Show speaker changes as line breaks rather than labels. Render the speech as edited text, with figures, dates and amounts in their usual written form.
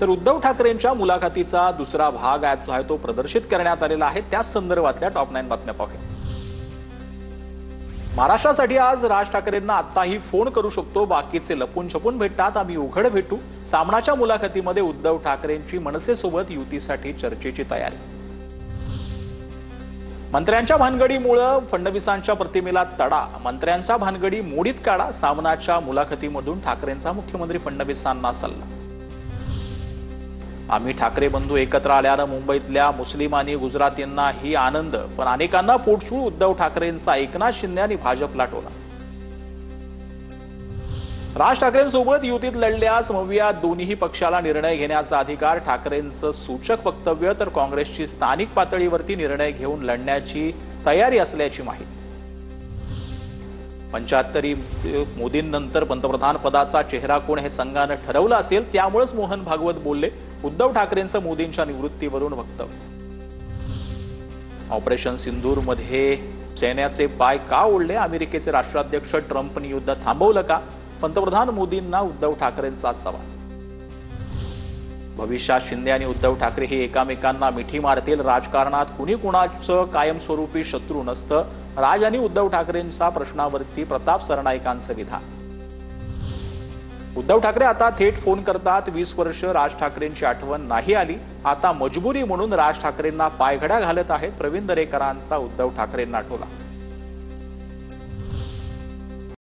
तर उद्धव ठाकरेंच्या मुलाखतीचा दुसरा भाग जो आहे तो प्रदर्शित करण्यात आलेला आहे। त्याच संदर्भातल्या टॉप 9 बातम्या पाहूया। महाराष्ट्रासाठी आज राज ठाकरेंना आत्ताही फोन करू शकतो, बाकीचे लपून छपून भेटतात, आम्ही उघड भेटू। सामनाच्या मुलाखतीमध्ये उद्धव ठाकरेंची मनसेसोबत युतीसाठी चर्चेची तयारी। मंत्र्यांच्या भानगडीमुळे फडणवीसांच्या प्रतिमेला तडा, मंत्र्यांच्या भानगडी मोडीत काढा। सामनाच्या मुलाखतीमधून ठाकरेंचा मुख्यमंत्री फडणवीसांना सल्ला। आम्ही ठाकरे बंधू एकत्र आल्यानं मुंबईतल्या मुस्लिम आणि गुजरातींनाही आनंद, पण अनेकांना पोटचूळ। उद्धव ठाकरेंचा एकनाथ शिंदे आणि भाजपला टोला। राज ठाकरेंसोबत युतीत लढल्यास मविया दोन्ही पक्षाला निर्णय घेण्याचा अधिकार। ठाकरेंचं सूचक वक्तव्य, तर काँग्रेसची स्थानिक पातळीवरती निर्णय घेऊन लढण्याची तयारी असल्याची माहिती। 75 मोदींनंतर पंतप्रधान पदाचा चेहरा कोण हे संघानं ठरवलं असेल, त्यामुळेच मोहन भागवत बोलले। उद्धव ठाकरेंचं मोदींच्या निवृत्तीवरून वक्तव्य। ऑपरेशन सिंदूरमध्ये सैन्याचे पाय का ओढले? अमेरिकेचे राष्ट्राध्यक्ष ट्रम्पनी युद्ध थांबवलं का? पंतप्रधान मोदींना उद्धव ठाकरेंचा सवाल। भविष्यात शिंदे आणि उद्धव ठाकरे हे एकमेकांना मिठी मारतील। राजकारणात कुणी कुणाचं कायमस्वरूपी शत्रू नसतं। राज आणि उद्धव ठाकरेंचा प्रश्नावरती प्रताप सरनाईकांचं विधान। उद्धव ठाकरे आता थेट फोन करतात। 20 वर्ष राज ठाकरेंची आठवण नाही आली, आता मजबुरी म्हणून राज ठाकरेंना पायघड्या घालत आहेत। प्रवीण दरेकरांचा उद्धव ठाकरेंना टोला।